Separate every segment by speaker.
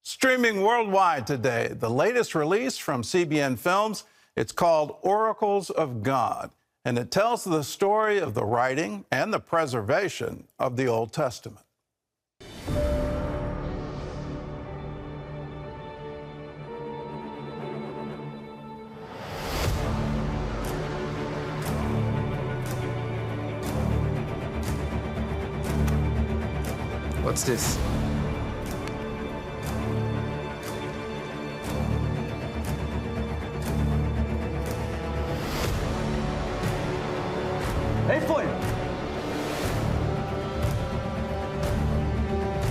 Speaker 1: Streaming worldwide today, the latest release from CBN Films. It's called Oracles of God, and it tells the story of the writing and the preservation of the Old Testament.
Speaker 2: What's this?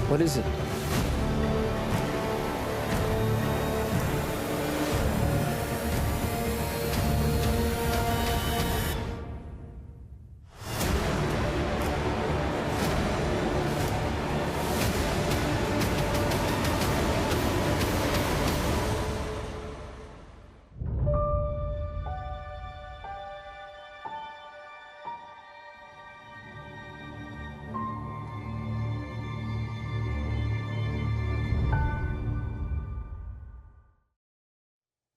Speaker 2: What is it?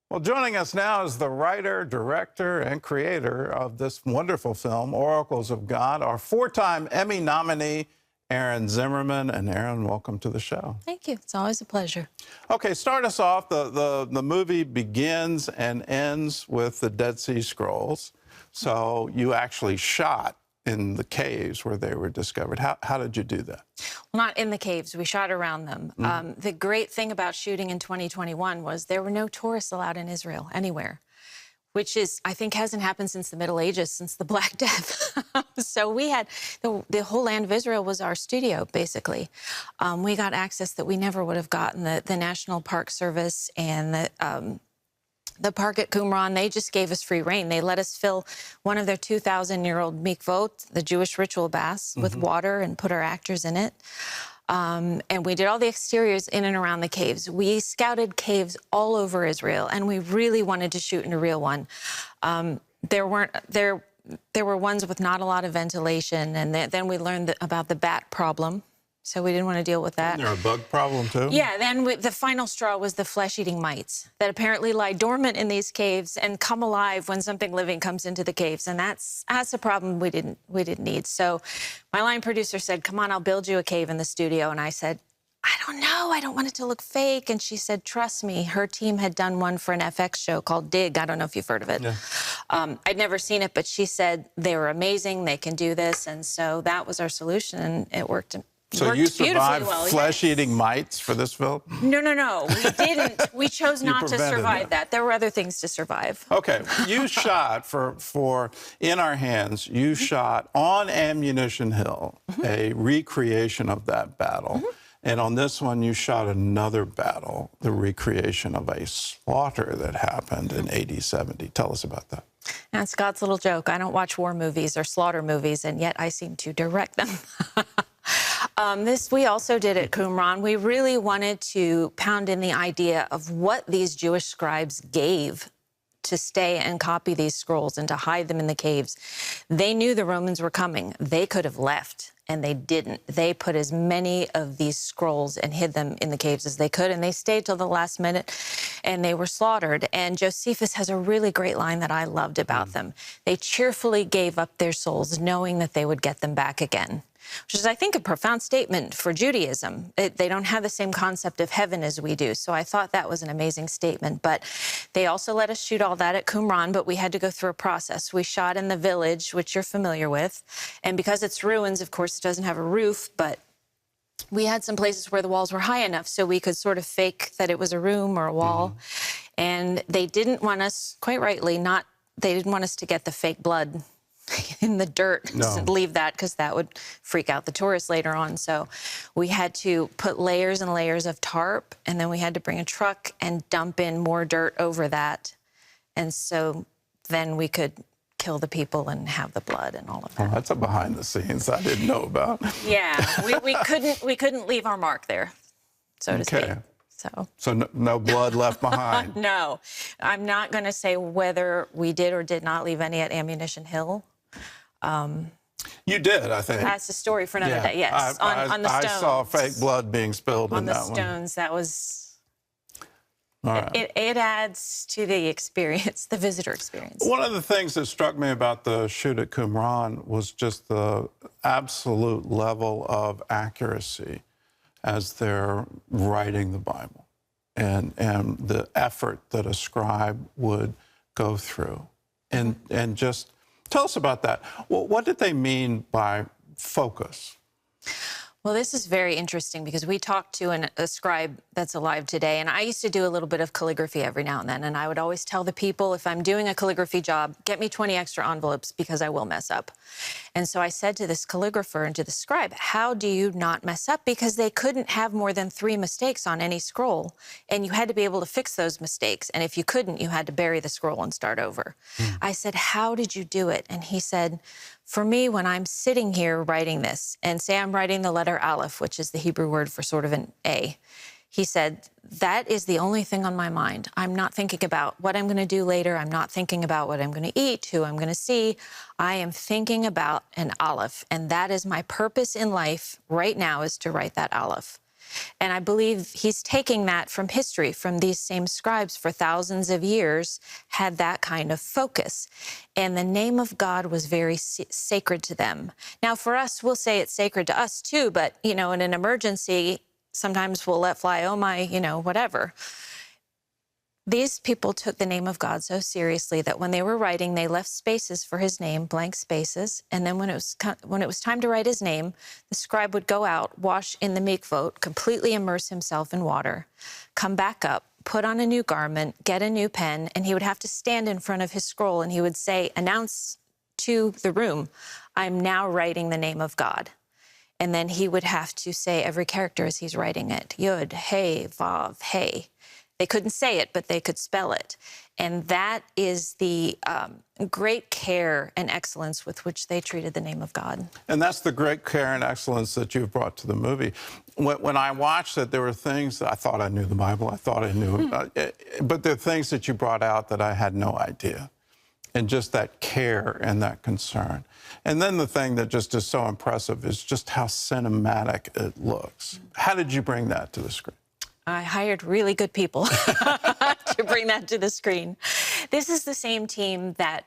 Speaker 1: Well, joining us now is the writer, director, and creator of this wonderful film, Oracles of God, our four-time Emmy nominee, Erin Zimmerman. And Erin, welcome to the show.
Speaker 3: Thank you. It's always a pleasure.
Speaker 1: Okay, start us off. The movie begins and ends with the Dead Sea Scrolls. So you actually shot in the caves where they were discovered. How did you do that?
Speaker 3: Well, not in the caves. We shot around them. The great thing about shooting in 2021 was there were no tourists allowed in Israel anywhere, which is, I think, hasn't happened since the Middle Ages, since the Black Death. So we had, the whole land of Israel was our studio, basically. We got access that we never would have gotten. The National Park Service and the park at Qumran, they just gave us free rein. They let us fill one of their 2,000-year-old mikvot, the Jewish ritual baths, with water and put our actors in it. And we did all the exteriors in and around the caves. We scouted caves all over Israel, and we really wanted to shoot in a real one. There were ones with not a lot of ventilation, and then we learned about the bat problem. So we didn't want to deal with that.
Speaker 1: Isn't there a bug problem, too? Yeah,
Speaker 3: then the final straw was the flesh-eating mites that apparently lie dormant in these caves and come alive when something living comes into the caves. And that's a problem we didn't need. So my line producer said, come on, I'll build you a cave in the studio. And I said, I don't know. I don't want it to look fake. And she said, trust me. Her team had done one for an FX show called Dig. I don't know if you've heard of it. Yeah. I'd never seen it, but she said they were amazing. They can do this. And so that was our solution, and it worked.
Speaker 1: So you survived flesh-eating mites for this film?
Speaker 3: No. We didn't. We chose not to survive that. There were other things to survive.
Speaker 1: Okay. You shot for In Our Hands, you shot on Ammunition Hill, a recreation of that battle. And on this one, you shot another battle, the recreation of a slaughter that happened in AD 70. Tell us about that.
Speaker 3: That's God's little joke. I don't watch war movies or slaughter movies, and yet I seem to direct them. This we also did at Qumran. We really wanted to pound in the idea of what these Jewish scribes gave to stay and copy these scrolls and to hide them in the caves. They knew the Romans were coming. They could have left, and they didn't. They put as many of these scrolls and hid them in the caves as they could, and they stayed till the last minute, and they were slaughtered. And Josephus has a really great line that I loved about them. They cheerfully gave up their souls, knowing that they would get them back again, which is, I think, a profound statement for Judaism. They don't have the same concept of heaven as we do, so I thought that was an amazing statement. But they also let us shoot all that at Qumran, but we had to go through a process. We shot in the village, which you're familiar with, and because it's ruins, of course, it doesn't have a roof, but we had some places where the walls were high enough so we could sort of fake that it was a room or a wall. And they didn't want us, quite rightly, they didn't want us to get the fake blood in the dirt.
Speaker 1: No.
Speaker 3: Leave that, because that would freak out the tourists later on. So we had to put layers and layers of tarp, and then we had to bring a truck and dump in more dirt over that. And so then we could kill the people and have the blood and all of that.
Speaker 1: Oh, that's a behind the scenes I didn't know about.
Speaker 3: Yeah, we couldn't leave our mark there, so to speak.
Speaker 1: So no blood left behind.
Speaker 3: No, I'm not going to say whether we did or did not leave any at Ammunition Hill.
Speaker 1: You did, I think.
Speaker 3: That's a story for another day, yes. On the stones.
Speaker 1: I saw fake blood being spilled in that one.
Speaker 3: On the stones, that was
Speaker 1: All right.
Speaker 3: It adds to the experience, the visitor experience.
Speaker 1: One of the things that struck me about the shoot at Qumran was just the absolute level of accuracy as they're writing the Bible and the effort that a scribe would go through. And just tell us about that. Well, what did they mean by focus?
Speaker 3: Well, this is very interesting because we talked to a scribe that's alive today, and I used to do a little bit of calligraphy every now and then, and I would always tell the people, if I'm doing a calligraphy job, get me 20 extra envelopes because I will mess up. And so I said to this calligrapher and to the scribe, how do you not mess up? Because they couldn't have more than 3 mistakes on any scroll, and you had to be able to fix those mistakes. And if you couldn't, you had to bury the scroll and start over. I said, how did you do it? And he said, for me, when I'm sitting here writing this, and say I'm writing the letter Aleph, which is the Hebrew word for sort of an A, he said, that is the only thing on my mind. I'm not thinking about what I'm going to do later. I'm not thinking about what I'm going to eat, who I'm going to see. I am thinking about an Aleph, and that is my purpose in life right now, is to write that Aleph. And I believe he's taking that from history, from these same scribes for thousands of years, had that kind of focus. And the name of God was very sacred to them. Now, for us, we'll say it's sacred to us too, but, you know, in an emergency, sometimes we'll let fly, oh my, you know, whatever. These people took the name of God so seriously that when they were writing, they left spaces for his name, blank spaces. And then when it was time to write his name, the scribe would go out, wash in the mikvot, completely immerse himself in water, come back up, put on a new garment, get a new pen, and he would have to stand in front of his scroll and he would say, announce to the room, I'm now writing the name of God. And then he would have to say every character as he's writing it, Yud, Hey, Vav, Hey. They couldn't say it, but they could spell it. And that is the great care and excellence with which they treated the name of God.
Speaker 1: And that's the great care and excellence that you've brought to the movie. When I watched it, there were things that I thought I knew the Bible. I thought I knew it. But there are things that you brought out that I had no idea. And just that care and that concern. And then the thing that just is so impressive is just how cinematic it looks. How did you bring that to the screen?
Speaker 3: I hired really good people to bring that to the screen. This is the same team that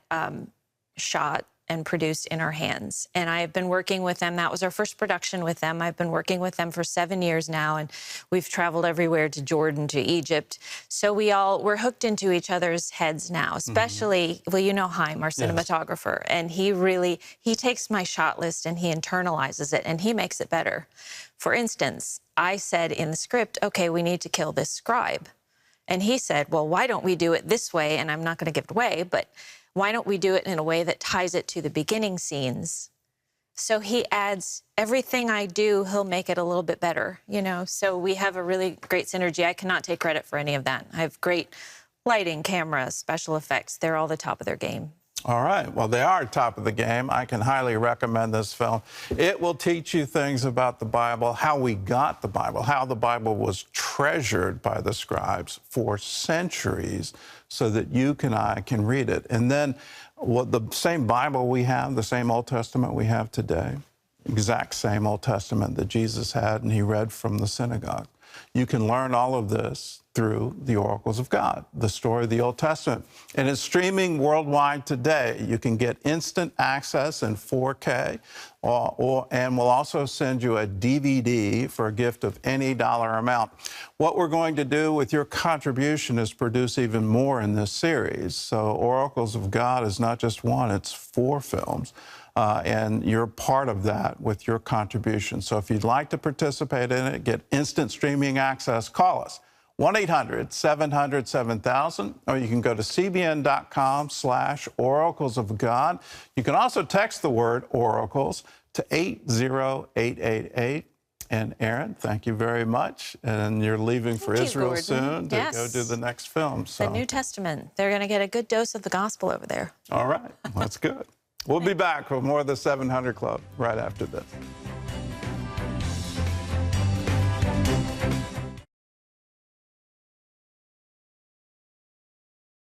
Speaker 3: shot and produced In Our Hands. And I've been working with them. That was our first production with them. I've been working with them for 7 years now, and we've traveled everywhere, to Jordan, to Egypt. So we're hooked into each other's heads now, especially, well, you know Haim, our cinematographer, and he takes my shot list and he internalizes it and he makes it better. For instance, I said in the script, okay, we need to kill this scribe. And he said, well, why don't we do it this way? And I'm not going to give it away, but why don't we do it in a way that ties it to the beginning scenes? So he adds everything I do, he'll make it a little bit better, you know? So we have a really great synergy. I cannot take credit for any of that. I have great lighting, camera, special effects. They're all the top of their game.
Speaker 1: All right. Well, they are top of the game. I can highly recommend this film. It will teach you things about the Bible, how we got the Bible, how the Bible was treasured by the scribes for centuries so that you and I can read it. And then the same Bible we have, the same Old Testament we have today, exact same Old Testament that Jesus had and he read from the synagogue. You can learn all of this through the oracles of God, the story of the Old Testament. And it's streaming worldwide today. You can get instant access in 4K, and we'll also send you a DVD for a gift of any dollar amount. What we're going to do with your contribution is produce even more in this series. So Oracles of God is not just one, it's 4 films. And you're part of that with your contribution. So if you'd like to participate in it, get instant streaming access, call us. 1-800-700-7000, or you can go to cbn.com/oracles of God. You can also text the word oracles to 80888. And Aaron, thank you very much. And you're leaving for Israel soon to go do the next film. So.
Speaker 3: The New Testament. They're going to get a good dose of the gospel over there.
Speaker 1: All right, that's good. We'll be back with more of the 700 Club right after this.